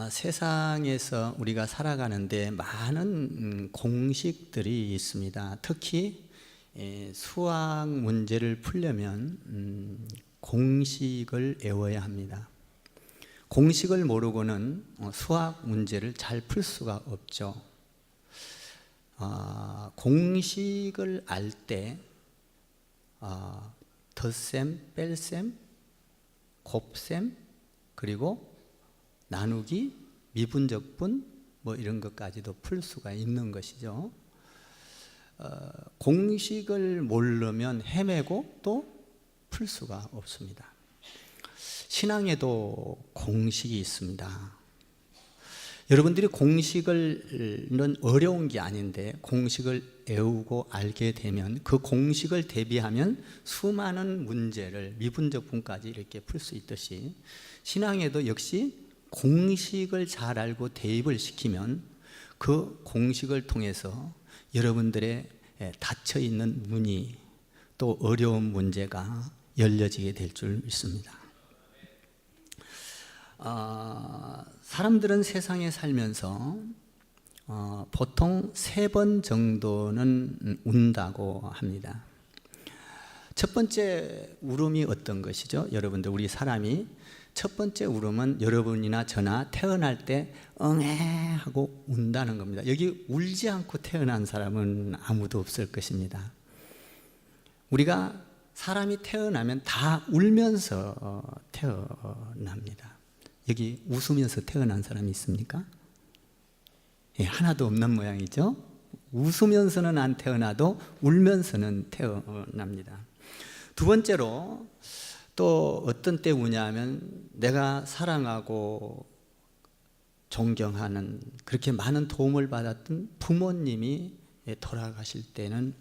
세상에서 우리가 살아가는데 많은 공식들이 있습니다. 특히 수학 문제를 풀려면 공식을 외워야 합니다. 공식을 모르고는 수학 문제를 잘 풀 수가 없죠. 공식을 알 때 덧셈, 뺄셈, 곱셈, 그리고 나누기, 미분적분 뭐 이런 것까지도 풀 수가 있는 것이죠. 공식을 모르면 헤매고 또 풀 수가 없습니다. 신앙에도 공식이 있습니다. 여러분들이 공식은 어려운 게 아닌데 공식을 외우고 알게 되면 그 공식을 대비하면 수많은 문제를 미분적분까지 이렇게 풀 수 있듯이 신앙에도 역시 공식을 잘 알고 대입을 시키면 그 공식을 통해서 여러분들의 닫혀 있는 문이 또 어려운 문제가 열려지게 될 줄 믿습니다. 사람들은 세상에 살면서 보통 3번 정도는 운다고 합니다. 첫 번째 울음이 어떤 것이죠? 여러분들, 우리 사람이 첫 번째 울음은 여러분이나 저나 태어날 때 응애 하고 운다는 겁니다. 여기 울지 않고 태어난 사람은 아무도 없을 것입니다. 우리가 사람이 태어나면 다 울면서 태어납니다. 여기 웃으면서 태어난 사람이 있습니까? 하나도 없는 모양이죠. 웃으면서는 안 태어나도 울면서는 태어납니다. 두 번째로 또 어떤 때 우냐면 내가 사랑하고 존경하는 그렇게 많은 도움을 받았던 부모님이 돌아가실 때는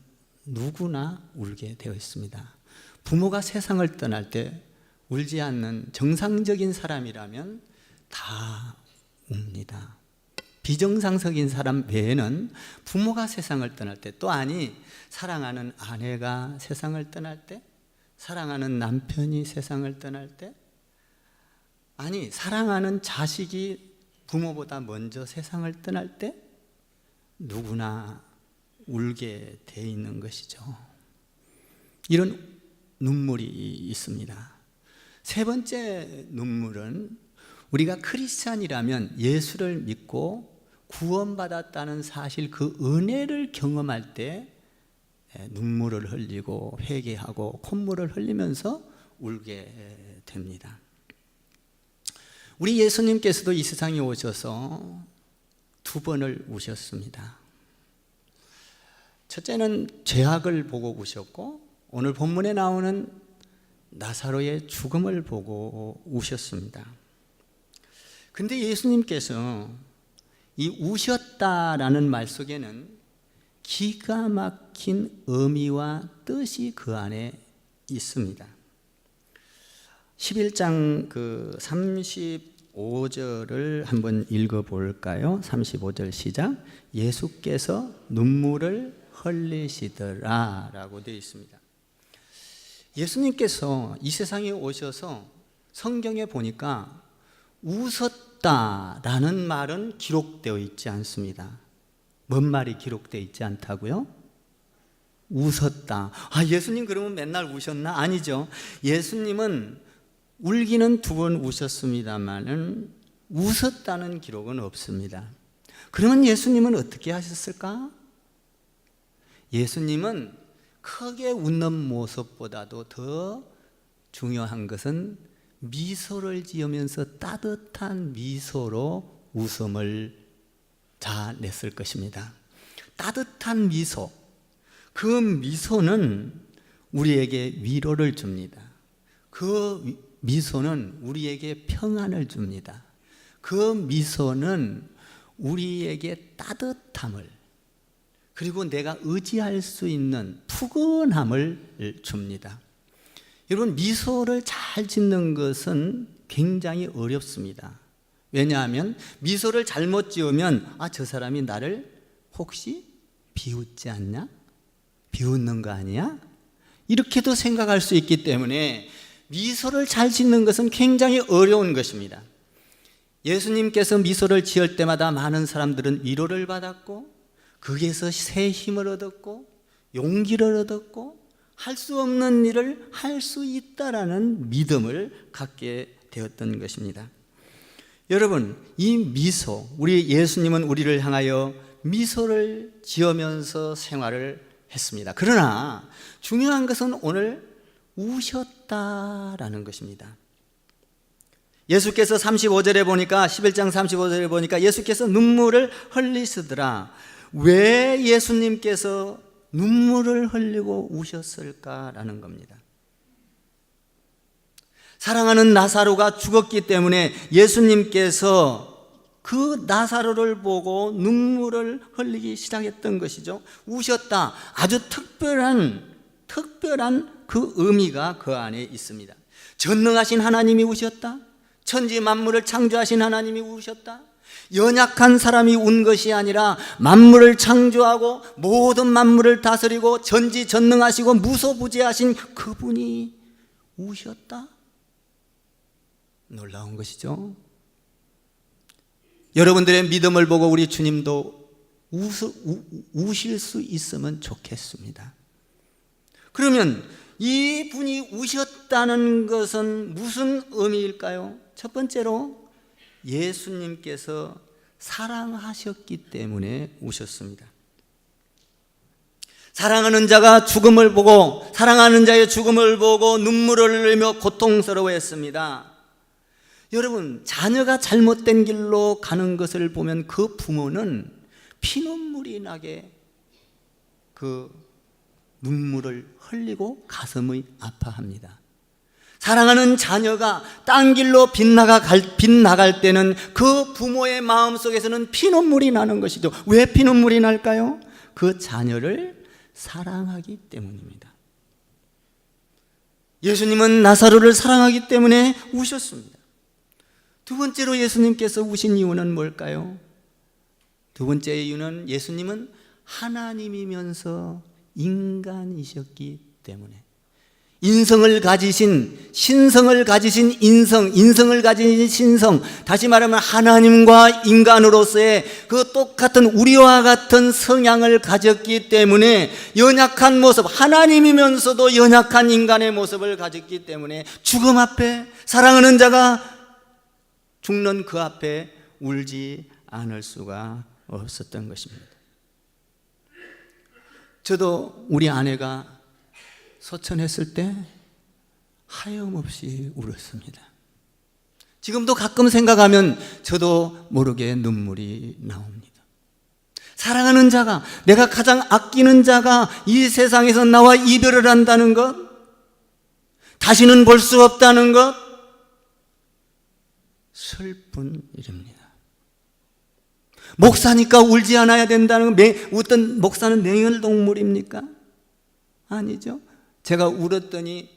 누구나 울게 되어 있습니다. 부모가 세상을 떠날 때 울지 않는 정상적인 사람이라면 다 웁니다. 비정상적인 사람 외에는 부모가 세상을 떠날 때, 또 아니 사랑하는 아내가 세상을 떠날 때, 사랑하는 남편이 세상을 떠날 때, 아니 사랑하는 자식이 부모보다 먼저 세상을 떠날 때 누구나 울게 돼 있는 것이죠. 이런 눈물이 있습니다. 세 번째 눈물은 우리가 크리스찬이라면 예수를 믿고 구원받았다는 사실, 그 은혜를 경험할 때 눈물을 흘리고 회개하고 콧물을 흘리면서 울게 됩니다. 우리 예수님께서도 이 세상에 오셔서 2번을 우셨습니다. 첫째는 죄악을 보고 우셨고, 오늘 본문에 나오는 나사로의 죽음을 보고 우셨습니다. 근데 예수님께서 이 우셨다라는 말 속에는 기가 막힌 의미와 뜻이 그 안에 있습니다. 11장 35절을 한번 읽어볼까요? 35절 시작. 예수께서 눈물을 흘리시더라 라고 되어 있습니다. 예수님께서 이 세상에 오셔서 성경에 보니까 웃었다라는 말은 기록되어 있지 않습니다. 뭔 말이 기록되어 있지 않다고요? 웃었다. 예수님 그러면 맨날 우셨나? 아니죠. 예수님은 울기는 2번 우셨습니다만은 웃었다는 기록은 없습니다. 그러면 예수님은 어떻게 하셨을까? 예수님은 크게 웃는 모습보다도 더 중요한 것은 미소를 지으면서 따뜻한 미소로 웃음을 자아냈을 것입니다. 따뜻한 미소, 그 미소는 우리에게 위로를 줍니다. 그 미소는 우리에게 평안을 줍니다. 그 미소는 우리에게 따뜻함을, 그리고 내가 의지할 수 있는 푸근함을 줍니다. 여러분, 미소를 잘 짓는 것은 굉장히 어렵습니다. 왜냐하면 미소를 잘못 지으면 저 사람이 나를 혹시 비웃지 않냐? 비웃는 거 아니야? 이렇게도 생각할 수 있기 때문에 미소를 잘 짓는 것은 굉장히 어려운 것입니다. 예수님께서 미소를 지을 때마다 많은 사람들은 위로를 받았고, 거기에서 새 힘을 얻었고, 용기를 얻었고, 할 수 없는 일을 할 수 있다라는 믿음을 갖게 되었던 것입니다. 여러분, 이 미소, 우리 예수님은 우리를 향하여 미소를 지으면서 생활을 했습니다. 그러나 중요한 것은 오늘 우셨다라는 것입니다. 예수께서 35절에 보니까, 11장 35절에 보니까 예수께서 눈물을 흘리시더라. 왜 예수님께서 눈물을 흘리고 우셨을까라는 겁니다. 사랑하는 나사로가 죽었기 때문에 예수님께서 그 나사로를 보고 눈물을 흘리기 시작했던 것이죠. 우셨다. 아주 특별한 그 의미가 그 안에 있습니다. 전능하신 하나님이 우셨다. 천지 만물을 창조하신 하나님이 우셨다. 연약한 사람이 운 것이 아니라 만물을 창조하고 모든 만물을 다스리고 전지전능하시고 무소부재하신 그분이 우셨다. 놀라운 것이죠. 여러분들의 믿음을 보고 우리 주님도 우실 수 있으면 좋겠습니다. 그러면 이 분이 우셨다는 것은 무슨 의미일까요? 첫 번째로 예수님께서 사랑하셨기 때문에 우셨습니다. 사랑하는 자가 죽음을 보고, 사랑하는 자의 죽음을 보고 눈물을 흘리며 고통스러워했습니다. 여러분, 자녀가 잘못된 길로 가는 것을 보면 그 부모는 피눈물이 나게 그 눈물을 흘리고 가슴이 아파합니다. 사랑하는 자녀가 딴 길로 빗나갈 때는 그 부모의 마음속에서는 피눈물이 나는 것이죠. 왜 피눈물이 날까요? 그 자녀를 사랑하기 때문입니다. 예수님은 나사로를 사랑하기 때문에 우셨습니다. 두 번째로 예수님께서 우신 이유는 뭘까요? 두 번째 이유는 예수님은 하나님이면서 인간이셨기 때문에, 인성을 가지신, 신성을 가지신 인성을 가진 신성, 다시 말하면 하나님과 인간으로서의 그 똑같은 우리와 같은 성향을 가졌기 때문에, 연약한 모습, 하나님이면서도 연약한 인간의 모습을 가졌기 때문에 죽음 앞에, 사랑하는 자가 죽는 그 앞에 울지 않을 수가 없었던 것입니다. 저도 우리 아내가 소천했을 때 하염없이 울었습니다. 지금도 가끔 생각하면 저도 모르게 눈물이 나옵니다. 사랑하는 자가, 내가 가장 아끼는 자가 이 세상에서 나와 이별을 한다는 것, 다시는 볼 수 없다는 것, 슬픈 일입니다. 목사니까 울지 않아야 된다는 것, 어떤 목사는 맹혈동물입니까? 아니죠. 제가 울었더니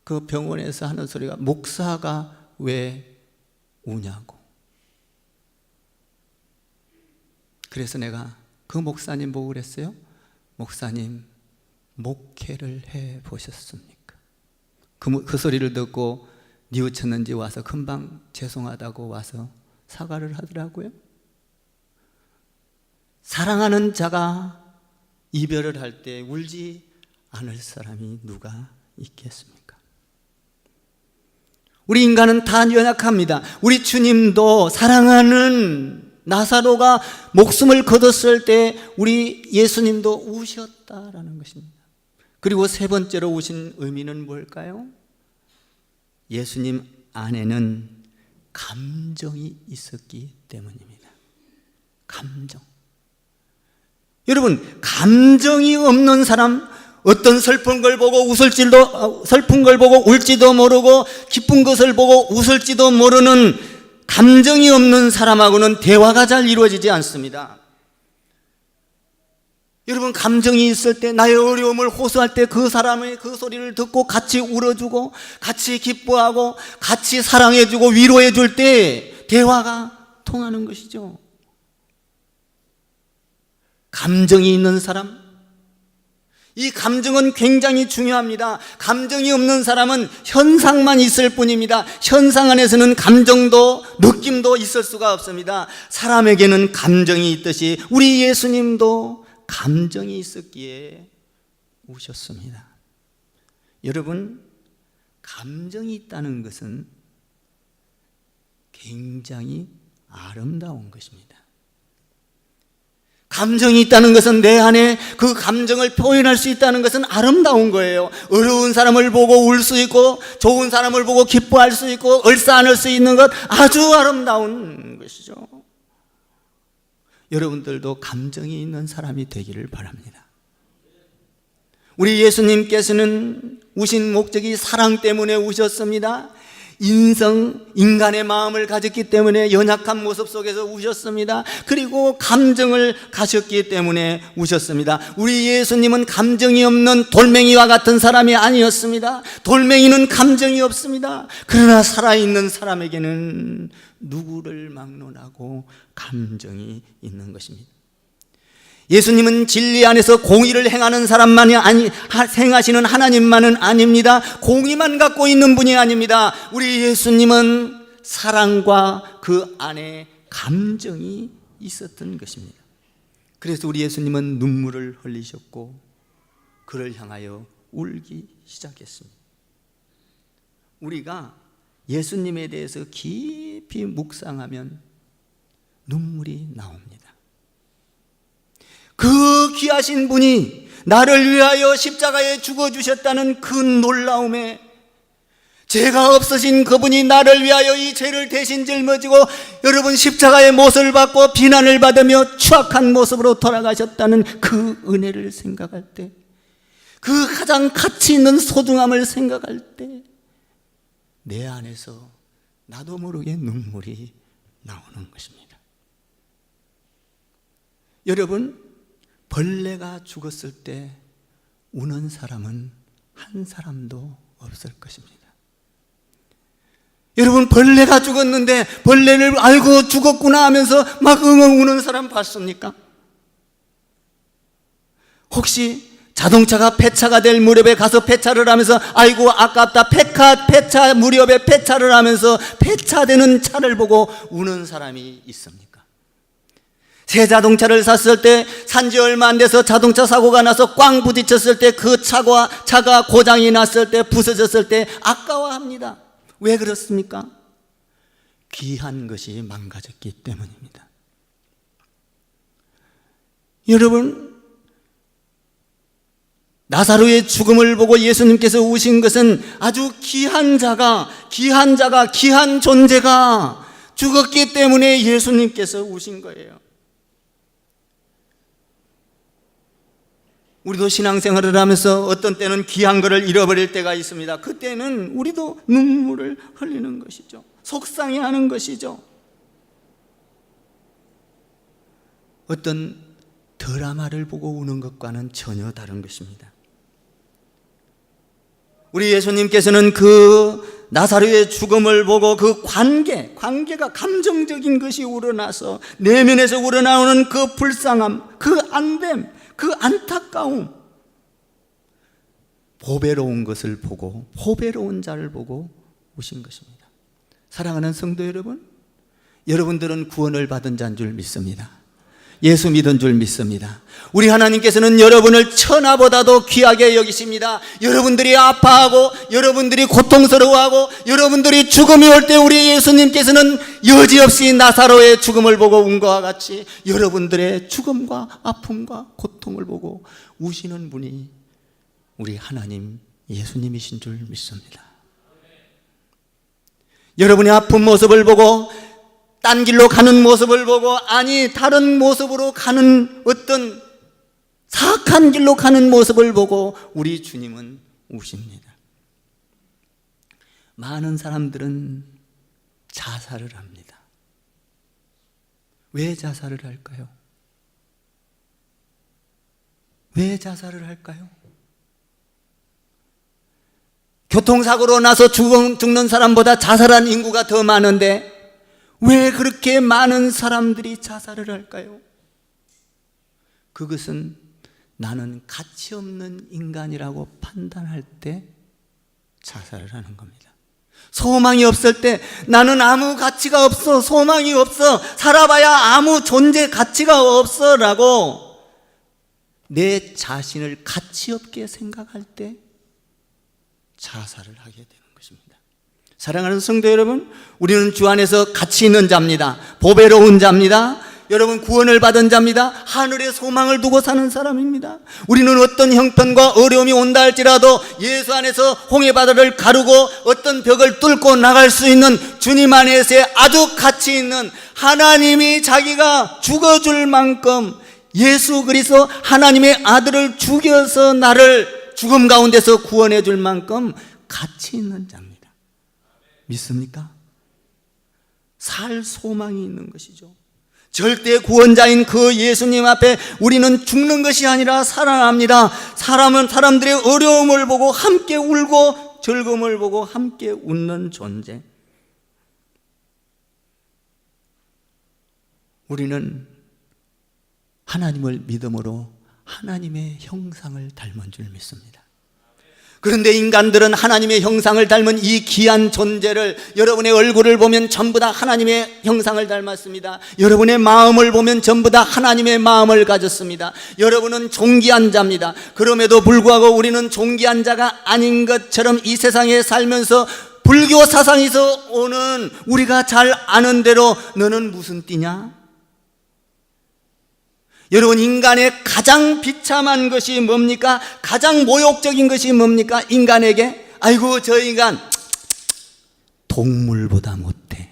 그 병원에서 하는 소리가, 목사가 왜 우냐고. 그래서 내가 그 목사님 보고 그랬어요. 목사님, 목회를 해 보셨습니까? 그 소리를 듣고 뉘우쳤는지 와서 금방 죄송하다고 와서 사과를 하더라고요. 사랑하는 자가 이별을 할 때 울지 않을 사람이 누가 있겠습니까? 우리 인간은 다 연약합니다. 우리 주님도 사랑하는 나사로가 목숨을 거뒀을 때 우리 예수님도 우셨다라는 것입니다. 그리고 세 번째로 우신 의미는 뭘까요? 예수님 안에는 감정이 있었기 때문입니다. 감정. 여러분, 감정이 없는 사람, 어떤 슬픈 걸 보고 울지도 모르고 기쁜 것을 보고 웃을지도 모르는 감정이 없는 사람하고는 대화가 잘 이루어지지 않습니다. 여러분, 감정이 있을 때, 나의 어려움을 호소할 때 그 사람의 그 소리를 듣고 같이 울어주고 같이 기뻐하고 같이 사랑해주고 위로해줄 때 대화가 통하는 것이죠. 감정이 있는 사람, 이 감정은 굉장히 중요합니다. 감정이 없는 사람은 현상만 있을 뿐입니다. 현상 안에서는 감정도 느낌도 있을 수가 없습니다. 사람에게는 감정이 있듯이 우리 예수님도 감정이 있었기에 우셨습니다. 여러분, 감정이 있다는 것은 굉장히 아름다운 것입니다. 감정이 있다는 것은 내 안에 그 감정을 표현할 수 있다는 것은 아름다운 거예요. 어려운 사람을 보고 울 수 있고 좋은 사람을 보고 기뻐할 수 있고 얼싸안을 수 있는 것 아주 아름다운 것이죠. 여러분들도 감정이 있는 사람이 되기를 바랍니다. 우리 예수님께서는 우신 목적이 사랑 때문에 우셨습니다. 인간의 마음을 가졌기 때문에 연약한 모습 속에서 우셨습니다. 그리고 감정을 가졌기 때문에 우셨습니다. 우리 예수님은 감정이 없는 돌멩이와 같은 사람이 아니었습니다. 돌멩이는 감정이 없습니다. 그러나 살아있는 사람에게는 누구를 막론하고 감정이 있는 것입니다. 예수님은 진리 안에서 공의를 행하는 사람만이 행하시는 하나님만은 아닙니다. 공의만 갖고 있는 분이 아닙니다. 우리 예수님은 사랑과 그 안에 감정이 있었던 것입니다. 그래서 우리 예수님은 눈물을 흘리셨고 그를 향하여 울기 시작했습니다. 우리가 예수님에 대해서 깊이 묵상하면 눈물이 나옵니다. 그 귀하신 분이 나를 위하여 십자가에 죽어주셨다는 그 놀라움에, 죄가 없으신 그분이 나를 위하여 이 죄를 대신 짊어지고 여러분 십자가의 못을 받고 비난을 받으며 추악한 모습으로 돌아가셨다는 그 은혜를 생각할 때, 그 가장 가치 있는 소중함을 생각할 때 내 안에서 나도 모르게 눈물이 나오는 것입니다. 여러분, 벌레가 죽었을 때 우는 사람은 한 사람도 없을 것입니다. 여러분, 벌레가 죽었는데 벌레를 알고 죽었구나 하면서 막 엉엉 우는 사람 봤습니까? 혹시 자동차가 폐차가 될 무렵에 가서 폐차를 하면서 아이고 아깝다, 폐차 무렵에 폐차를 하면서 폐차되는 차를 보고 우는 사람이 있습니까? 새 자동차를 샀을 때 산지 얼마 안 돼서 자동차 사고가 나서 꽝 부딪혔을 때 그 차가 고장이 났을 때, 부서졌을 때 아까워합니다. 왜 그렇습니까? 귀한 것이 망가졌기 때문입니다. 여러분, 나사로의 죽음을 보고 예수님께서 우신 것은 아주 귀한 존재가 죽었기 때문에 예수님께서 우신 거예요. 우리도 신앙생활을 하면서 어떤 때는 귀한 것을 잃어버릴 때가 있습니다. 그때는 우리도 눈물을 흘리는 것이죠. 속상해하는 것이죠. 어떤 드라마를 보고 우는 것과는 전혀 다른 것입니다. 우리 예수님께서는 그 나사로의 죽음을 보고 그 관계가 감정적인 것이 우러나서 내면에서 우러나오는 그 불쌍함, 그 안됨, 그 안타까움, 보배로운 것을 보고, 보배로운 자를 보고 우신 것입니다. 사랑하는 성도 여러분, 여러분들은 구원을 받은 자인 줄 믿습니다. 예수 믿은 줄 믿습니다. 우리 하나님께서는 여러분을 천하보다도 귀하게 여기십니다. 여러분들이 아파하고 여러분들이 고통스러워하고 여러분들이 죽음이 올 때 우리 예수님께서는 여지없이 나사로의 죽음을 보고 운 것과 같이 여러분들의 죽음과 아픔과 고통을 보고 우시는 분이 우리 하나님 예수님이신 줄 믿습니다. 여러분의 아픈 모습을 보고, 딴 길로 가는 모습을 보고, 아니 다른 모습으로 가는 어떤 사악한 길로 가는 모습을 보고 우리 주님은 우십니다. 많은 사람들은 자살을 합니다. 왜 자살을 할까요? 왜 자살을 할까요? 교통사고로 나서 죽는 사람보다 자살한 인구가 더 많은데 왜 그렇게 많은 사람들이 자살을 할까요? 그것은 나는 가치 없는 인간이라고 판단할 때 자살을 하는 겁니다. 소망이 없을 때 나는 아무 가치가 없어, 소망이 없어, 살아봐야 아무 존재 가치가 없어 라고 내 자신을 가치 없게 생각할 때 자살을 하게 되는 것입니다. 사랑하는 성도 여러분, 우리는 주 안에서 가치 있는 자입니다. 보배로운 자입니다. 여러분, 구원을 받은 자입니다. 하늘의 소망을 두고 사는 사람입니다. 우리는 어떤 형편과 어려움이 온다 할지라도 예수 안에서 홍해바다를 가르고 어떤 벽을 뚫고 나갈 수 있는 주님 안에서의 아주 가치 있는, 하나님이 자기가 죽어줄 만큼 예수 그리스도 하나님의 아들을 죽여서 나를 죽음 가운데서 구원해 줄 만큼 가치 있는 자입니다. 믿습니까? 살 소망이 있는 것이죠. 절대 구원자인 그 예수님 앞에 우리는 죽는 것이 아니라 살아납니다. 사람은 사람들의 어려움을 보고 함께 울고 즐거움을 보고 함께 웃는 존재. 우리는 하나님을 믿음으로 하나님의 형상을 닮은 줄 믿습니다. 그런데 인간들은 하나님의 형상을 닮은 이 귀한 존재를, 여러분의 얼굴을 보면 전부 다 하나님의 형상을 닮았습니다. 여러분의 마음을 보면 전부 다 하나님의 마음을 가졌습니다. 여러분은 존귀한 자입니다. 그럼에도 불구하고 우리는 존귀한 자가 아닌 것처럼 이 세상에 살면서 불교 사상에서 오는 우리가 잘 아는 대로 너는 무슨 띠냐? 여러분, 인간의 가장 비참한 것이 뭡니까? 가장 모욕적인 것이 뭡니까? 인간에게, 아이고 저 인간 동물보다 못해.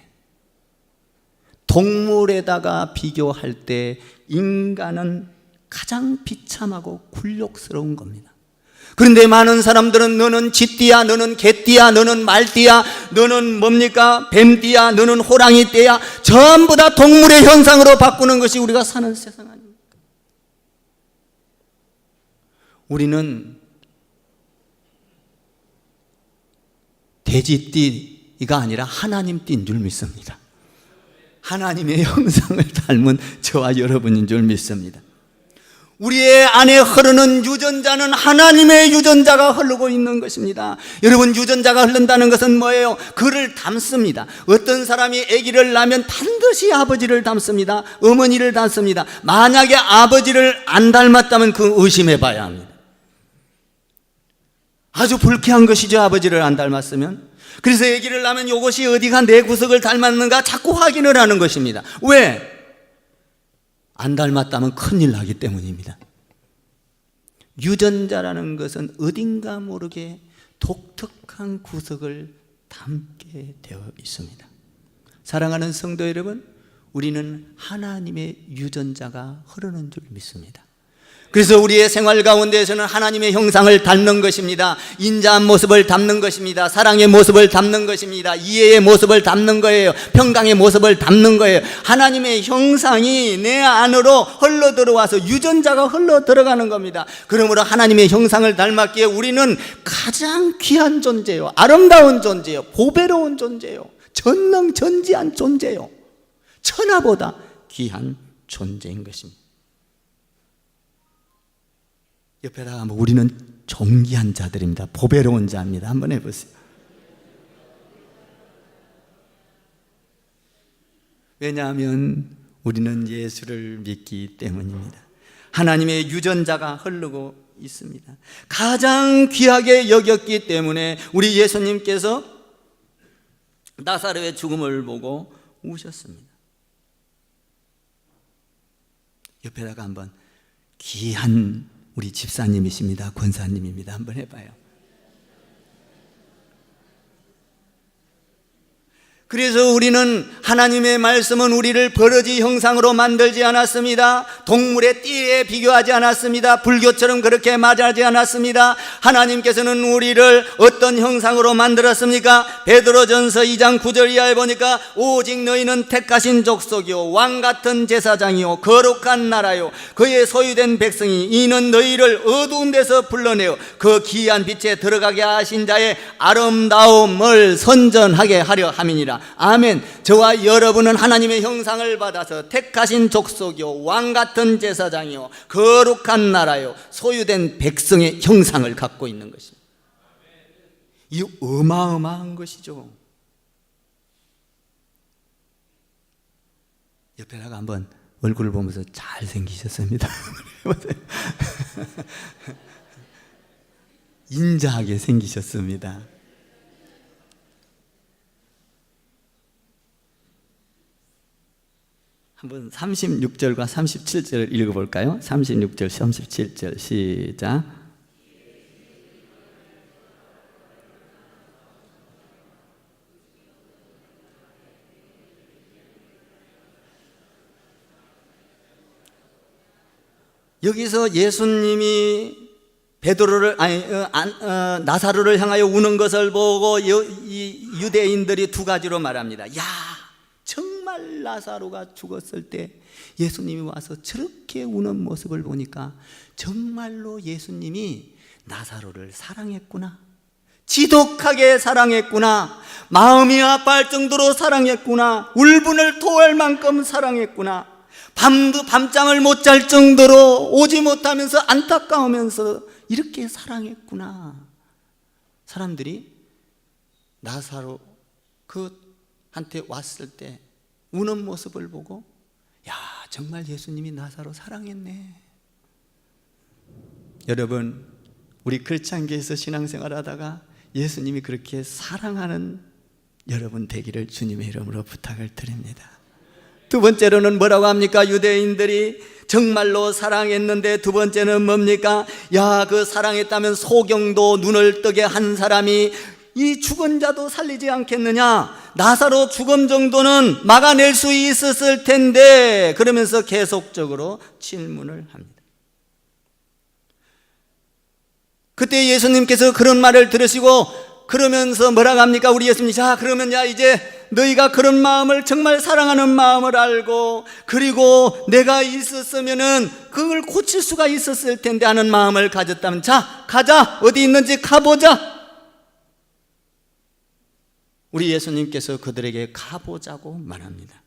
동물에다가 비교할 때 인간은 가장 비참하고 굴욕스러운 겁니다. 그런데 많은 사람들은 너는 쥐띠야, 너는 개띠야, 너는 말띠야, 너는 뭡니까? 뱀띠야, 너는 호랑이띠야, 전부 다 동물의 형상으로 바꾸는 것이 우리가 사는 세상 아닙니까? 우리는 돼지띠가 아니라 하나님 띠인 줄 믿습니다. 하나님의 형상을 닮은 저와 여러분인 줄 믿습니다. 우리의 안에 흐르는 유전자는 하나님의 유전자가 흐르고 있는 것입니다. 여러분, 유전자가 흐른다는 것은 뭐예요? 그를 닮습니다. 어떤 사람이 아기를 낳으면 반드시 아버지를 닮습니다. 어머니를 닮습니다. 만약에 아버지를 안 닮았다면 그 의심해 봐야 합니다. 아주 불쾌한 것이죠, 아버지를 안 닮았으면. 그래서 아기를 낳으면 이것이 어디가 내 구석을 닮았는가 자꾸 확인을 하는 것입니다. 왜? 안 닮았다면 큰일 나기 때문입니다. 유전자라는 것은 어딘가 모르게 독특한 구석을 담게 되어 있습니다. 사랑하는 성도 여러분, 우리는 하나님의 유전자가 흐르는 줄 믿습니다. 그래서 우리의 생활 가운데에서는 하나님의 형상을 닮는 것입니다. 인자한 모습을 담는 것입니다. 사랑의 모습을 담는 것입니다. 이해의 모습을 담는 거예요. 평강의 모습을 담는 거예요. 하나님의 형상이 내 안으로 흘러 들어와서 유전자가 흘러 들어가는 겁니다. 그러므로 하나님의 형상을 닮았기에 우리는 가장 귀한 존재요, 아름다운 존재요, 보배로운 존재요, 전능전지한 존재요, 천하보다 귀한 존재인 것입니다. 옆에다가 우리는 존귀한 자들입니다. 보배로운 자입니다. 한번 해보세요. 왜냐하면 우리는 예수를 믿기 때문입니다. 하나님의 유전자가 흐르고 있습니다. 가장 귀하게 여겼기 때문에 우리 예수님께서 나사로의 죽음을 보고 우셨습니다. 옆에다가 한번 귀한 우리 집사님이십니다. 권사님입니다. 한번 해봐요. 그래서 우리는 하나님의 말씀은 우리를 버러지 형상으로 만들지 않았습니다. 동물의 띠에 비교하지 않았습니다. 불교처럼 그렇게 말하지 않았습니다. 하나님께서는 우리를 어떤 형상으로 만들었습니까? 베드로전서 2장 9절 이하에 보니까 오직 너희는 택하신 족속이요 왕같은 제사장이요 거룩한 나라요 그의 소유된 백성이 이는 너희를 어두운 데서 불러내어 그 기이한 빛에 들어가게 하신 자의 아름다움을 선전하게 하려 함이니라. 아멘. 저와 그러나 여러분은 하나님의 형상을 받아서 택하신 족속이요 왕같은 제사장이요 거룩한 나라요 소유된 백성의 형상을 갖고 있는 것입니다. 이 어마어마한 것이죠. 옆에다가 한번 얼굴을 보면서 잘생기셨습니다. 인자하게 생기셨습니다. 한번 36절과 37절을 읽어볼까요? 36절, 37절 시작. 여기서 예수님이 베드로를 나사로를 향하여 우는 것을 보고 이 유대인들이 두 가지로 말합니다. 야, 정말 나사로가 죽었을 때 예수님이 와서 저렇게 우는 모습을 보니까 정말로 예수님이 나사로를 사랑했구나, 지독하게 사랑했구나, 마음이 아파할 정도로 사랑했구나, 울분을 토할 만큼 사랑했구나, 밤잠을 못 잘 정도로 오지 못하면서 안타까우면서 이렇게 사랑했구나. 사람들이 나사로 그한테 왔을 때 우는 모습을 보고 야, 정말 예수님이 나사로 사랑했네. 여러분, 우리 크리스찬교회에서 신앙생활 하다가 예수님이 그렇게 사랑하는 여러분 되기를 주님의 이름으로 부탁을 드립니다. 두 번째로는 뭐라고 합니까? 유대인들이 정말로 사랑했는데 두 번째는 뭡니까? 야, 그 사랑했다면 소경도 눈을 뜨게 한 사람이 이 죽은 자도 살리지 않겠느냐? 나사로 죽음 정도는 막아낼 수 있었을 텐데, 그러면서 계속적으로 질문을 합니다. 그때 예수님께서 그런 말을 들으시고 그러면서 뭐라고 합니까? 우리 예수님, 자, 그러면 야, 이제 너희가 그런 마음을, 정말 사랑하는 마음을 알고, 그리고 내가 있었으면은 그걸 고칠 수가 있었을 텐데 하는 마음을 가졌다면, 자, 가자, 어디 있는지 가보자. 우리 예수님께서 그들에게 가보자고 말합니다.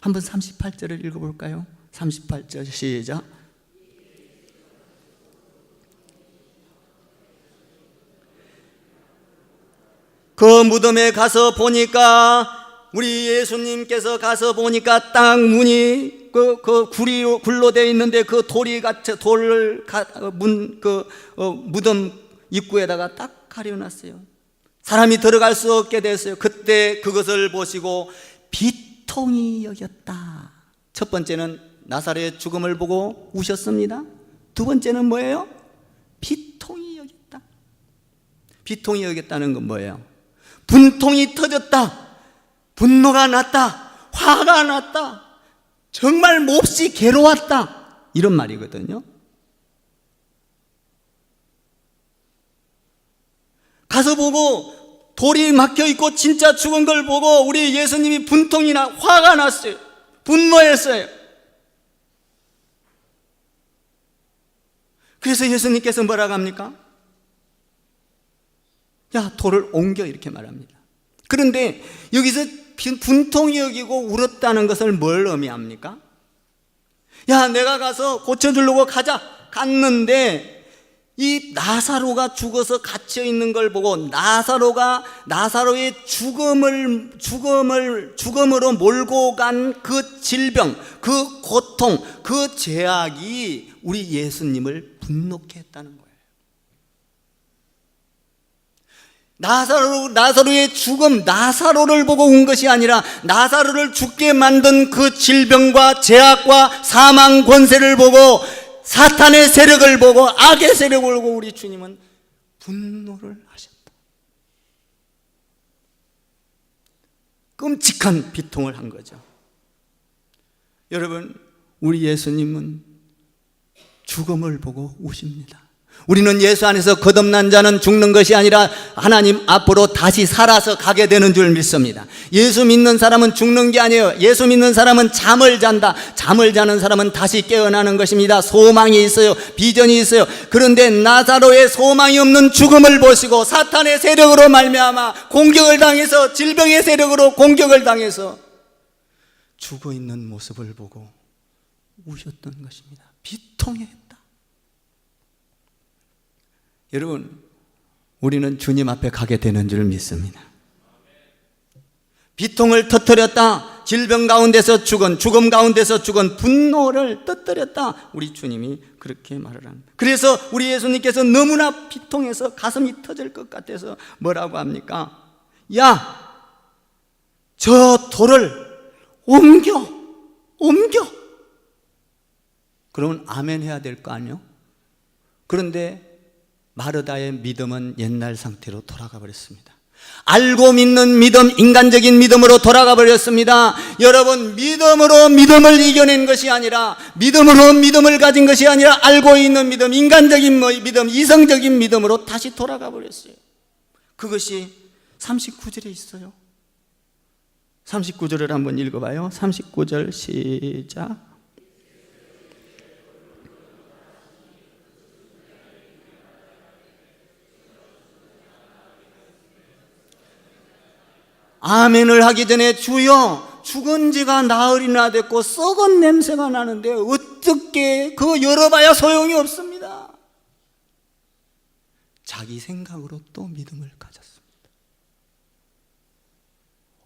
한번 38절을 읽어볼까요? 38절 시작. 그 무덤에 가서 보니까, 우리 예수님께서 가서 보니까 딱 문이 굴로 되어 있는데 그 돌이 같이 무덤 입구에다가 딱 가려놨어요. 사람이 들어갈 수 없게 됐어요. 그때 그것을 보시고 비통히 여겼다. 첫 번째는 나사로의 죽음을 보고 우셨습니다. 두 번째는 뭐예요? 비통히 여겼다. 비통히 여겼다는 건 뭐예요? 분통이 터졌다, 분노가 났다, 화가 났다, 정말 몹시 괴로웠다, 이런 말이거든요. 가서 보고 돌이 막혀있고 진짜 죽은 걸 보고 우리 예수님이 분통이 나, 화가 났어요. 분노했어요. 그래서 예수님께서 뭐라고 합니까? 야, 돌을 옮겨, 이렇게 말합니다. 그런데 여기서 분통이 여기고 울었다는 것을 뭘 의미합니까? 야, 내가 가서 고쳐주려고 갔는데 이 나사로가 죽어서 갇혀 있는 걸 보고 나사로의 죽음으로 몰고 간 그 질병, 그 고통, 그 죄악이 우리 예수님을 분노케 했다는 거예요. 나사로의 죽음, 나사로를 보고 운 것이 아니라 나사로를 죽게 만든 그 질병과 죄악과 사망 권세를 보고, 사탄의 세력을 보고, 악의 세력을 보고 우리 주님은 분노를 하셨다. 끔찍한 비통을 한 거죠. 여러분, 우리 예수님은 죽음을 보고 우십니다. 우리는 예수 안에서 거듭난 자는 죽는 것이 아니라 하나님 앞으로 다시 살아서 가게 되는 줄 믿습니다. 예수 믿는 사람은 죽는 게 아니에요. 예수 믿는 사람은 잠을 잔다. 잠을 자는 사람은 다시 깨어나는 것입니다. 소망이 있어요. 비전이 있어요. 그런데 나사로의 소망이 없는 죽음을 보시고 사탄의 세력으로 말미암아 공격을 당해서, 질병의 세력으로 공격을 당해서 죽어 있는 모습을 보고 우셨던 것입니다. 비통했다. 여러분, 우리는 주님 앞에 가게 되는 줄 믿습니다. 비통을 터뜨렸다. 질병 가운데서 죽은, 죽음 가운데서 죽은, 분노를 터뜨렸다. 우리 주님이 그렇게 말을 합니다. 그래서 우리 예수님께서 너무나 비통해서 가슴이 터질 것 같아서 뭐라고 합니까? 야, 저 돌을 옮겨. 그러면 아멘 해야 될 거 아니요? 그런데 마르다의 믿음은 옛날 상태로 돌아가 버렸습니다. 알고 믿는 믿음, 인간적인 믿음으로 돌아가 버렸습니다. 여러분, 믿음으로 믿음을 이겨낸 것이 아니라, 믿음으로 믿음을 가진 것이 아니라, 알고 있는 믿음, 인간적인 믿음, 이성적인 믿음으로 다시 돌아가 버렸어요. 그것이 39절에 있어요. 39절을 한번 읽어봐요. 39절 시작. 아멘을 하기 전에 주여, 죽은 지가 나흘이나 됐고 썩은 냄새가 나는데 어떻게 그거 열어봐야 소용이 없습니다. 자기 생각으로 또 믿음을 가졌습니다.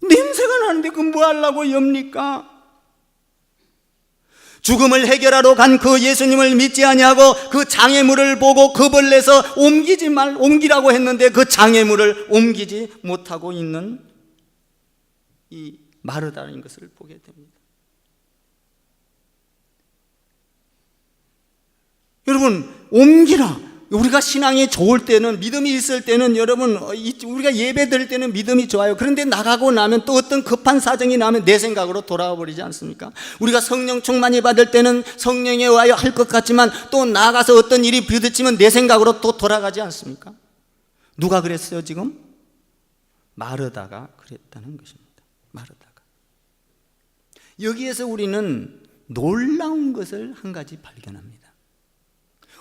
냄새가 나는데 그건 뭐 하려고 엽니까? 죽음을 해결하러 간 그 예수님을 믿지 아니하고 그 장애물을 보고 겁을 내서 옮기라고 했는데 그 장애물을 옮기지 못하고 있는 이 마르다인 것을 보게 됩니다. 여러분, 옮기라. 우리가 신앙이 좋을 때는, 믿음이 있을 때는, 여러분, 우리가 예배 드릴 때는 믿음이 좋아요. 그런데 나가고 나면 또 어떤 급한 사정이 나면 내 생각으로 돌아와 버리지 않습니까? 우리가 성령 충만이 받을 때는 성령에 와야 할 것 같지만 또 나가서 어떤 일이 부딪히면 내 생각으로 또 돌아가지 않습니까? 누가 그랬어요 지금? 마르다가 그랬다는 것입니다. 마르다가. 여기에서 우리는 놀라운 것을 한 가지 발견합니다.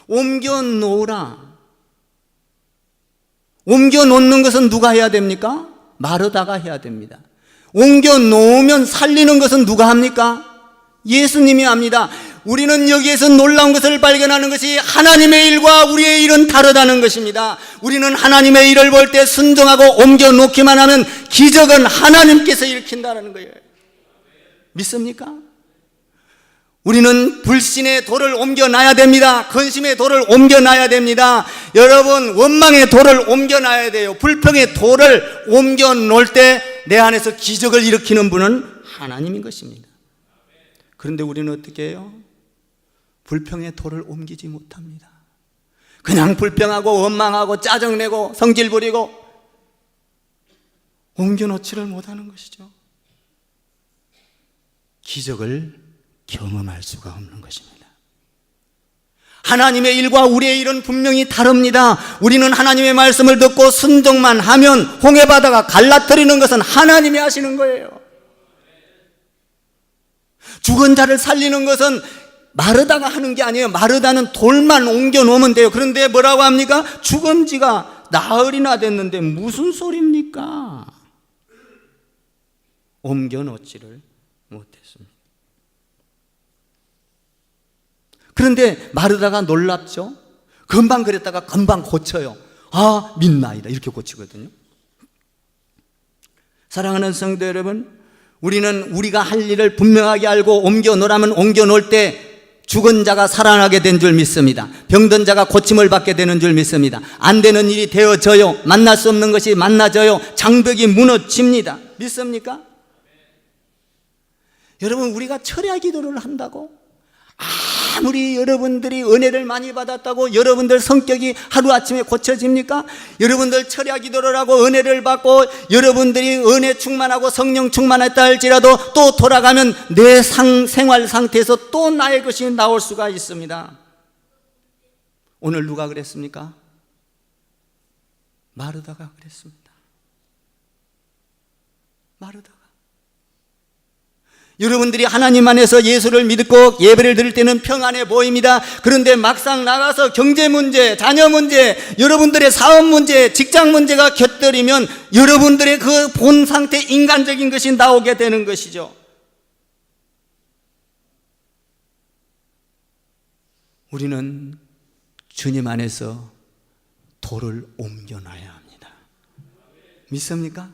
옮겨 놓으라. 옮겨 놓는 것은 누가 해야 됩니까? 마르다가 해야 됩니다. 옮겨 놓으면 살리는 것은 누가 합니까? 예수님이 합니다. 우리는 여기에서 놀라운 것을 발견하는 것이 하나님의 일과 우리의 일은 다르다는 것입니다. 우리는 하나님의 일을 볼 때 순종하고 옮겨 놓기만 하면 기적은 하나님께서 일으킨다는 거예요. 믿습니까? 우리는 불신의 돌을 옮겨놔야 됩니다. 근심의 돌을 옮겨놔야 됩니다. 여러분, 원망의 돌을 옮겨놔야 돼요. 불평의 돌을 옮겨놓을 때 내 안에서 기적을 일으키는 분은 하나님인 것입니다. 그런데 우리는 어떻게 해요? 불평의 돌을 옮기지 못합니다. 그냥 불평하고 원망하고 짜증내고 성질 부리고 옮겨놓지를 못하는 것이죠. 기적을 경험할 수가 없는 것입니다. 하나님의 일과 우리의 일은 분명히 다릅니다. 우리는 하나님의 말씀을 듣고 순종만 하면 홍해바다가 갈라뜨리는 것은 하나님이 하시는 거예요. 죽은 자를 살리는 것은 마르다가 하는 게 아니에요. 마르다는 돌만 옮겨 놓으면 돼요. 그런데 뭐라고 합니까? 죽은 지가 나흘이나 됐는데 무슨 소리입니까? 옮겨 놓지를 못했습니다. 그런데 마르다가 놀랍죠? 금방 그랬다가 금방 고쳐요. 아, 믿나이다. 이렇게 고치거든요. 사랑하는 성도 여러분, 우리는 우리가 할 일을 분명하게 알고 옮겨 놓으라면 옮겨 놓을 때 죽은 자가 살아나게 된 줄 믿습니다. 병든 자가 고침을 받게 되는 줄 믿습니다. 안 되는 일이 되어져요. 만날 수 없는 것이 만나져요. 장벽이 무너집니다. 믿습니까? 여러분, 우리가 철야 기도를 한다고 아무리 여러분들이 은혜를 많이 받았다고 여러분들 성격이 하루아침에 고쳐집니까? 여러분들 철야 기도를 하고 은혜를 받고 여러분들이 은혜 충만하고 성령 충만했다 할지라도 또 돌아가면 내 생활 상태에서 또 나의 것이 나올 수가 있습니다. 오늘 누가 그랬습니까? 마르다가 그랬습니다. 마르다가. 여러분들이 하나님 안에서 예수를 믿고 예배를 드릴 때는 평안해 보입니다. 그런데 막상 나가서 경제 문제, 자녀 문제, 여러분들의 사업 문제, 직장 문제가 곁들이면 여러분들의 그 본 상태 인간적인 것이 나오게 되는 것이죠. 우리는 주님 안에서 돌을 옮겨놔야 합니다. 믿습니까?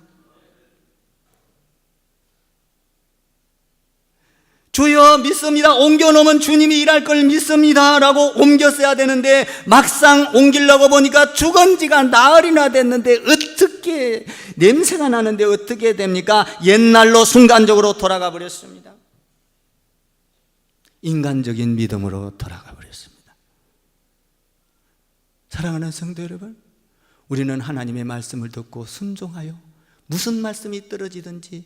주여 믿습니다. 옮겨놓으면 주님이 일할 걸 믿습니다 라고 옮겼어야 되는데 막상 옮기려고 보니까 죽은 지가 나흘이나 됐는데 어떻게 냄새가 나는데 어떻게 됩니까? 옛날로 순간적으로 돌아가 버렸습니다. 인간적인 믿음으로 돌아가 버렸습니다. 사랑하는 성도 여러분, 우리는 하나님의 말씀을 듣고 순종하여 무슨 말씀이 떨어지든지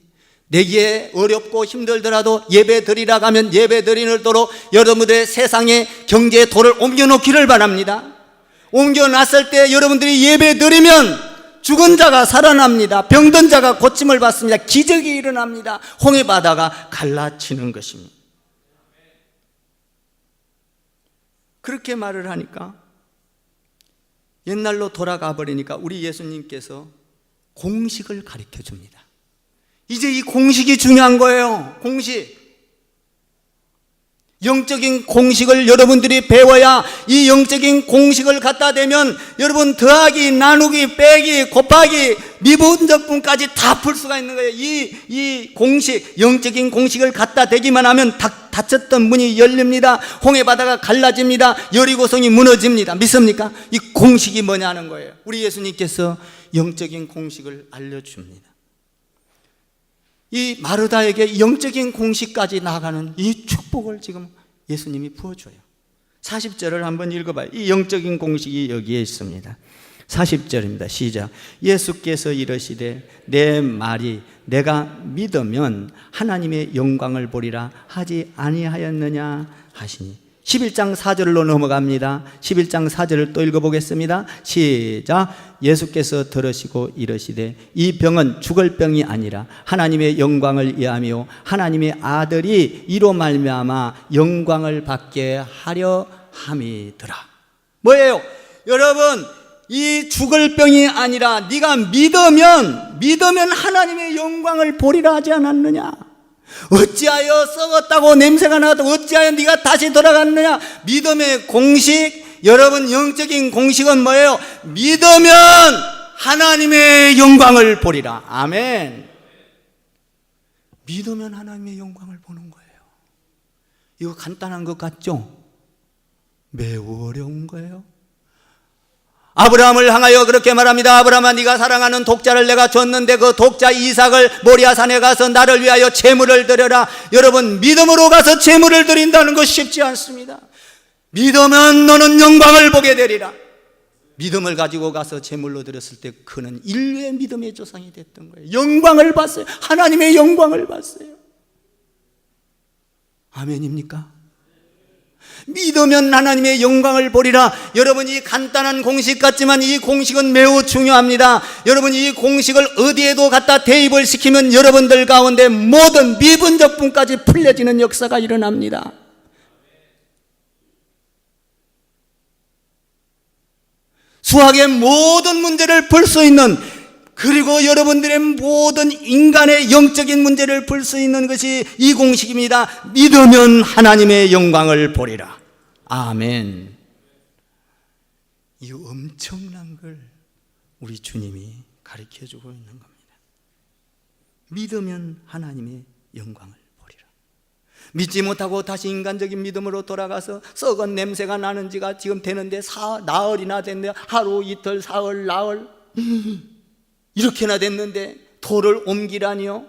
내게 어렵고 힘들더라도 예배 드리라 가면 예배 드리도록 여러분들의 세상에 경제의 돌을 옮겨놓기를 바랍니다. 옮겨놨을 때 여러분들이 예배 드리면 죽은 자가 살아납니다. 병든 자가 고침을 받습니다. 기적이 일어납니다. 홍해 바다가 갈라지는 것입니다. 그렇게 말을 하니까 옛날로 돌아가 버리니까 우리 예수님께서 공식을 가르쳐 줍니다. 이제 이 공식이 중요한 거예요. 공식. 영적인 공식을 여러분들이 배워야 이 영적인 공식을 갖다 대면 여러분 더하기, 나누기, 빼기, 곱하기, 미분적분까지 다 풀 수가 있는 거예요. 이 공식, 영적인 공식을 갖다 대기만 하면 닫혔던 문이 열립니다. 홍해 바다가 갈라집니다. 여리고성이 무너집니다. 믿습니까? 이 공식이 뭐냐는 거예요. 우리 예수님께서 영적인 공식을 알려줍니다. 이 마르다에게 영적인 공식까지 나가는 이 축복을 지금 예수님이 부어줘요. 40절을 한번 읽어봐요. 이 영적인 공식이 여기에 있습니다. 40절입니다. 시작. 예수께서 이르시되 내 말이 내가 믿으면 하나님의 영광을 보리라 하지 아니하였느냐 하시니 11장 4절로 넘어갑니다. 11장 4절을 또 읽어보겠습니다. 시작. 예수께서 들으시고 이르시되 이 병은 죽을 병이 아니라 하나님의 영광을 위하며 하나님의 아들이 이로 말미암아 영광을 받게 하려 함이더라. 뭐예요? 여러분, 이 죽을 병이 아니라 네가 믿으면 하나님의 영광을 보리라 하지 않았느냐? 어찌하여 썩었다고 냄새가 나도 어찌하여 네가 다시 돌아갔느냐? 믿음의 공식, 여러분 영적인 공식은 뭐예요? 믿으면 하나님의 영광을 보리라. 아멘. 믿으면 하나님의 영광을 보는 거예요. 이거 간단한 것 같죠? 매우 어려운 거예요. 아브라함을 향하여 그렇게 말합니다. 아브라함아, 네가 사랑하는 독자를 내가 줬는데 그 독자 이삭을 모리아산에 가서 나를 위하여 제물을 드려라. 여러분, 믿음으로 가서 제물을 드린다는 것 쉽지 않습니다. 믿으면 너는 영광을 보게 되리라. 믿음을 가지고 가서 제물로 드렸을 때 그는 인류의 믿음의 조상이 됐던 거예요. 영광을 봤어요. 하나님의 영광을 봤어요. 아멘입니까? 믿으면 하나님의 영광을 보리라. 여러분, 이 간단한 공식 같지만 이 공식은 매우 중요합니다. 여러분, 이 공식을 어디에도 갖다 대입을 시키면 여러분들 가운데 모든 미분적분까지 풀려지는 역사가 일어납니다. 수학의 모든 문제를 풀 수 있는, 그리고 여러분들의 모든 인간의 영적인 문제를 풀 수 있는 것이 이 공식입니다. 믿으면 하나님의 영광을 보리라. 아멘. 이 엄청난 걸 우리 주님이 가르쳐주고 있는 겁니다. 믿으면 하나님의 영광을 보리라. 믿지 못하고 다시 인간적인 믿음으로 돌아가서 썩은 냄새가 나는 지가 지금 되는데 나흘이나 됐네요. 하루, 이틀, 사흘, 나흘 이렇게나 됐는데 돌을 옮기라니요?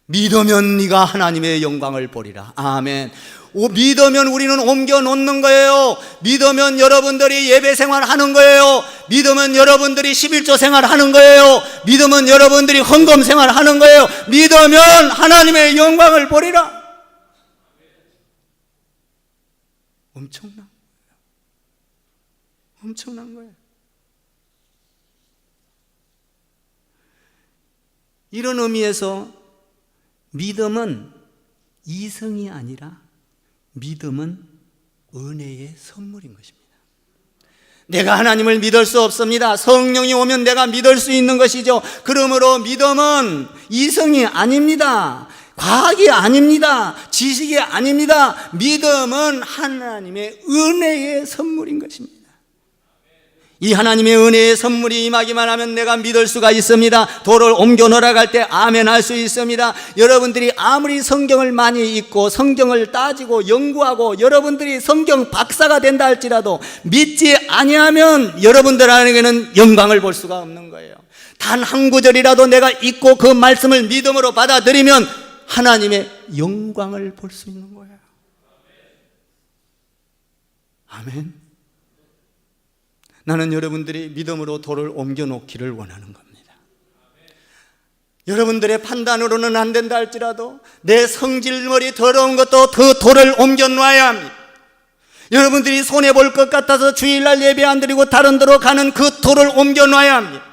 믿으면 네가 하나님의 영광을 보리라. 아멘. 믿으면 우리는 옮겨 놓는 거예요. 믿으면 여러분들이 예배 생활 하는 거예요. 믿으면 여러분들이 11조 생활 하는 거예요. 믿으면 여러분들이 헌금 생활 하는 거예요. 믿으면 하나님의 영광을 보리라. 엄청난 거예요. 이런 의미에서 믿음은 이성이 아니라 믿음은 은혜의 선물인 것입니다. 내가 하나님을 믿을 수 없습니다. 성령이 오면 내가 믿을 수 있는 것이죠. 그러므로 믿음은 이성이 아닙니다. 과학이 아닙니다. 지식이 아닙니다. 믿음은 하나님의 은혜의 선물인 것입니다. 이 하나님의 은혜의 선물이 임하기만 하면 내가 믿을 수가 있습니다. 돌을 옮겨 놓으라 할 때 아멘 할 수 있습니다. 여러분들이 아무리 성경을 많이 읽고 성경을 따지고 연구하고 여러분들이 성경 박사가 된다 할지라도 믿지 아니하면 여러분들에게는 영광을 볼 수가 없는 거예요. 단 한 구절이라도 내가 읽고 그 말씀을 믿음으로 받아들이면 하나님의 영광을 볼 수 있는 거예요. 아멘. 나는 여러분들이 믿음으로 돌을 옮겨 놓기를 원하는 겁니다. 여러분들의 판단으로는 안 된다 할지라도 내 성질머리 더러운 것도 그 돌을 옮겨 놔야 합니다. 여러분들이 손해볼 것 같아서 주일날 예배 안 드리고 다른 데로 가는 그 돌을 옮겨 놔야 합니다.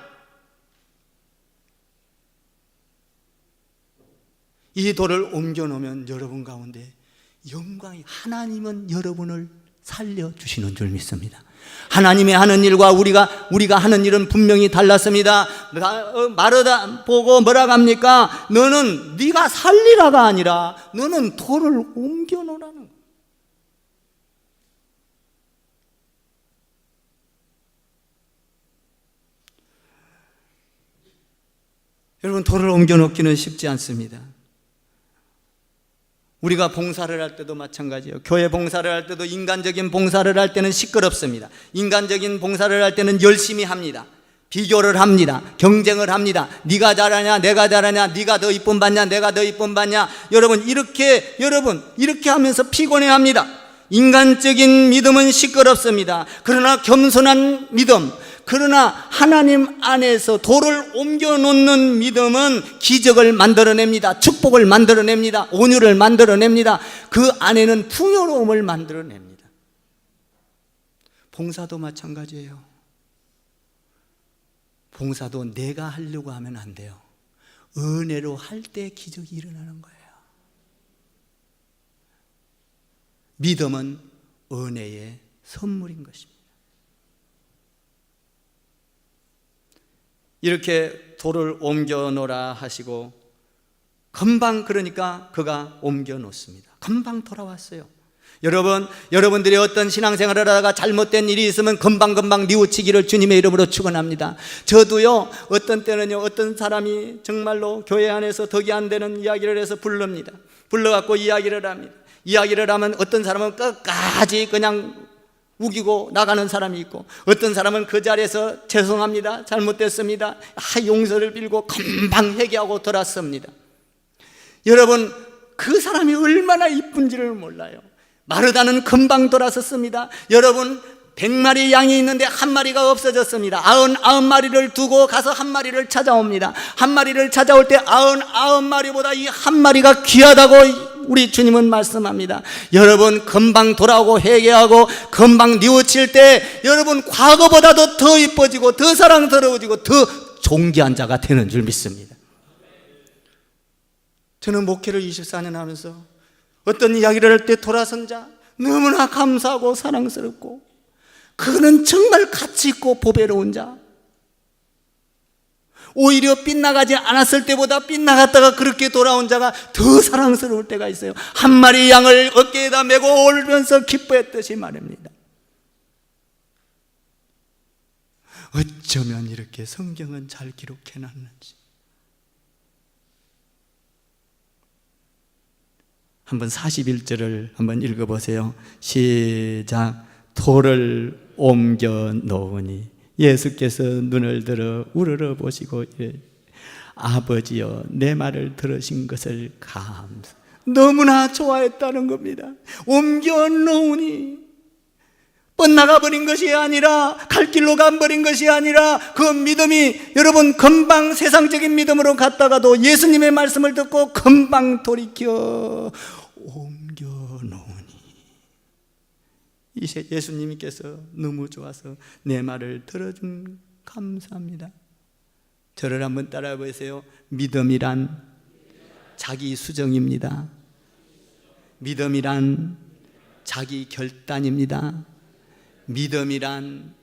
이 돌을 옮겨 놓으면 여러분 가운데 영광이, 하나님은 여러분을 살려주시는 줄 믿습니다. 하나님이 하는 일과 우리가 하는 일은 분명히 달랐습니다. 마르다 보고 뭐라고 합니까? 너는 네가 살리라가 아니라 너는 돌을 옮겨 놓으라는 거예요. 여러분, 돌을 옮겨 놓기는 쉽지 않습니다. 우리가 봉사를 할 때도 마찬가지예요. 교회 봉사를 할 때도 인간적인 봉사를 할 때는 시끄럽습니다. 인간적인 봉사를 할 때는 열심히 합니다. 비교를 합니다. 경쟁을 합니다. 네가 잘하냐 내가 잘하냐, 네가 더 이쁨 받냐 내가 더 이쁨 받냐. 여러분 이렇게 하면서 피곤해합니다. 인간적인 믿음은 시끄럽습니다. 그러나 겸손한 믿음, 그러나 하나님 안에서 돌을 옮겨 놓는 믿음은 기적을 만들어냅니다. 축복을 만들어냅니다. 온유를 만들어냅니다. 그 안에는 풍요로움을 만들어냅니다. 봉사도 마찬가지예요. 봉사도 내가 하려고 하면 안 돼요. 은혜로 할 때 기적이 일어나는 거예요. 믿음은 은혜의 선물인 것입니다. 이렇게 돌을 옮겨 놓으라 하시고 금방, 그러니까 그가 옮겨 놓습니다. 금방 돌아왔어요. 여러분들이 어떤 신앙생활을 하다가 잘못된 일이 있으면 금방 뉘우치기를 주님의 이름으로 축원합니다. 저도요, 어떤 때는요, 어떤 사람이 정말로 교회 안에서 덕이 안 되는 이야기를 해서 불러갖고 이야기를 합니다. 이야기를 하면 어떤 사람은 끝까지 그냥 우기고 나가는 사람이 있고, 어떤 사람은 그 자리에서 죄송합니다, 잘못됐습니다, 용서를 빌고 금방 회개하고 돌았습니다. 여러분, 그 사람이 얼마나 이쁜지를 몰라요. 마르다는 금방 돌아섰습니다. 여러분, 100마리 양이 있는데 한 마리가 없어졌습니다. 99마리를 두고 가서 한 마리를 찾아옵니다. 한 마리를 찾아올 때 99마리보다 이 한 마리가 귀하다고 우리 주님은 말씀합니다. 여러분, 금방 돌아오고 회개하고 금방 뉘우칠 때 여러분 과거보다도 더 이뻐지고 더 사랑스러워지고 더 존귀한 자가 되는 줄 믿습니다. 저는 목회를 24년 하면서 어떤 이야기를 할 때 돌아선 자 너무나 감사하고 사랑스럽고, 그는 정말 가치 있고 보배로운 자, 오히려 빗나가지 않았을 때보다 빗나갔다가 그렇게 돌아온 자가 더 사랑스러울 때가 있어요. 한 마리 양을 어깨에다 메고 올면서 기뻐했듯이 말입니다. 어쩌면 이렇게 성경은 잘 기록해놨는지. 한번 41절을 한번 읽어보세요. 시작. 돌을 옮겨 놓으니 예수께서 눈을 들어 우러러 보시고 아버지여, 내 말을 들으신 것을 너무나 좋아했다는 겁니다. 옮겨 놓으니 뻗나가 버린 것이 아니라, 갈 길로 가버린 것이 아니라, 그 믿음이 여러분 금방 세상적인 믿음으로 갔다가도 예수님의 말씀을 듣고 금방 돌이켜 옮겨 놓으니, 이제 예수님께서 너무 좋아서 내 말을 들어준 감사합니다. 저를 한번 따라해 보세요. 믿음이란 자기 수정입니다. 믿음이란 자기 결단입니다. 믿음이란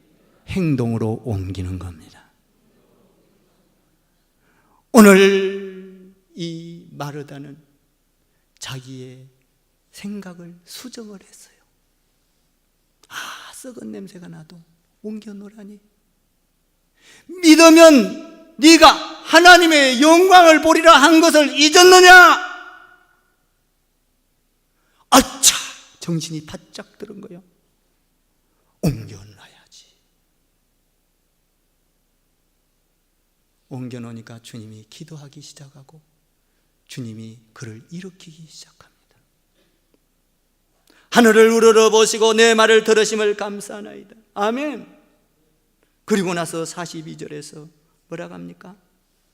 행동으로 옮기는 겁니다. 오늘 이 마르다는 자기의 생각을 수정을 했어요. 썩은 냄새가 나도 옮겨 놓으라니. 믿으면 네가 하나님의 영광을 보리라 한 것을 잊었느냐? 아차! 정신이 바짝 들은 거예요. 옮겨놔야지. 옮겨놓으니까 주님이 기도하기 시작하고 주님이 그를 일으키기 시작합니다. 하늘을 우러러보시고 내 말을 들으심을 감사하나이다. 아멘. 그리고 나서 42절에서 뭐라고 합니까?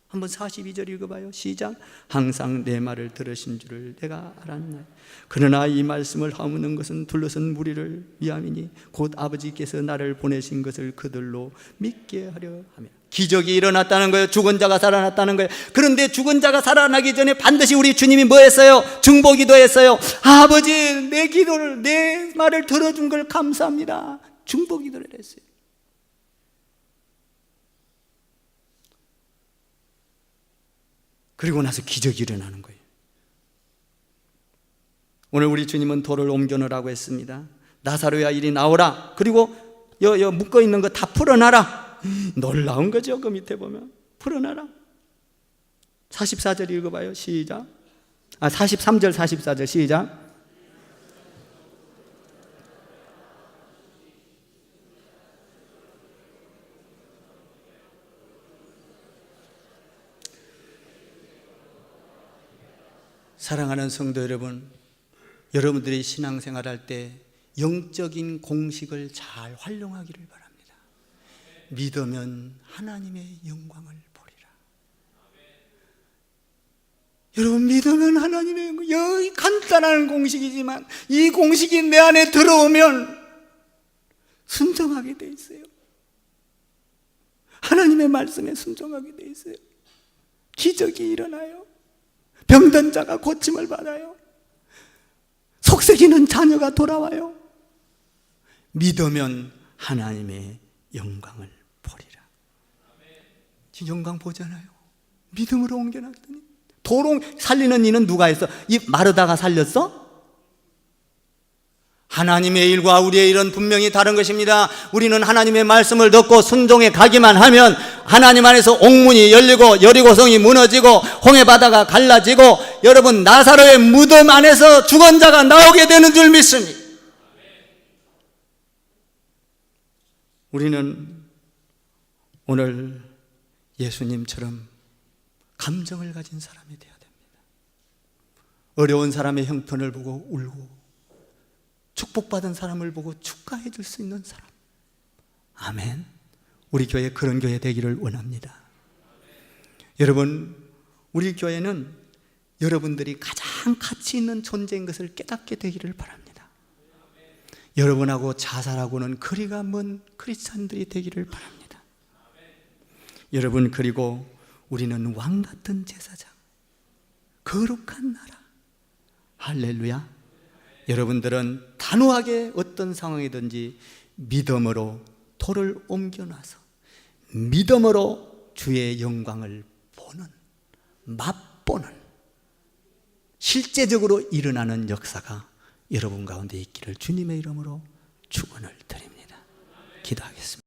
한번 42절 읽어봐요. 시작. 항상 내 말을 들으신 줄을 내가 알았나이다. 그러나 이 말씀을 허무는 것은 둘러선 무리를 위함이니 곧 아버지께서 나를 보내신 것을 그들로 믿게 하려 하며. 기적이 일어났다는 거예요. 죽은 자가 살아났다는 거예요. 그런데 죽은 자가 살아나기 전에 반드시 우리 주님이 뭐 했어요? 중보기도 했어요. 아버지, 내 기도를, 내 말을 들어준 걸 감사합니다. 중보기도를 했어요. 그리고 나서 기적이 일어나는 거예요. 오늘 우리 주님은 돌을 옮겨놓으라고 했습니다. 나사로야 이리 나오라. 그리고 여 묶어있는 거 다 풀어놔라. 놀라운 거죠. 그 밑에 보면 풀어놔라. 44절 읽어봐요. 시작. 43절 44절 시작. 사랑하는 성도 여러분, 여러분들이 신앙생활할 때 영적인 공식을 잘 활용하기를 바랍니다. 믿으면 하나님의 영광을 보리라. 여러분, 믿으면 하나님의 영광, 여기 간단한 공식이지만 이 공식이 내 안에 들어오면 순종하게 돼 있어요. 하나님의 말씀에 순종하게 돼 있어요. 기적이 일어나요. 병든 자가 고침을 받아요. 속썩이는 자녀가 돌아와요. 믿으면 하나님의 영광을 보리라. 지금 영광 보잖아요. 믿음으로 옮겨놨더니. 도롱 살리는 이는 누가 했어? 이 마르다가 살렸어? 하나님의 일과 우리의 일은 분명히 다른 것입니다. 우리는 하나님의 말씀을 듣고 순종해 가기만 하면 하나님 안에서 옥문이 열리고 여리고성이 무너지고 홍해바다가 갈라지고 여러분 나사로의 무덤 안에서 죽은 자가 나오게 되는 줄 믿습니다. 우리는 오늘 예수님처럼 감정을 가진 사람이 되어야 됩니다. 어려운 사람의 형편을 보고 울고 축복받은 사람을 보고 축하해 줄 수 있는 사람. 아멘. 우리 교회 그런 교회 되기를 원합니다. 여러분, 우리 교회는 여러분들이 가장 가치 있는 존재인 것을 깨닫게 되기를 바랍니다. 여러분하고 자살하고는 거리가 먼 크리스찬들이 되기를 바랍니다. 여러분, 그리고 우리는 왕같은 제사장, 거룩한 나라. 할렐루야. 여러분들은 단호하게 어떤 상황이든지 믿음으로 돌을 옮겨놔서 믿음으로 주의 영광을 보는, 맛보는 실제적으로 일어나는 역사가 여러분 가운데 있기를 주님의 이름으로 축원을 드립니다. 기도하겠습니다.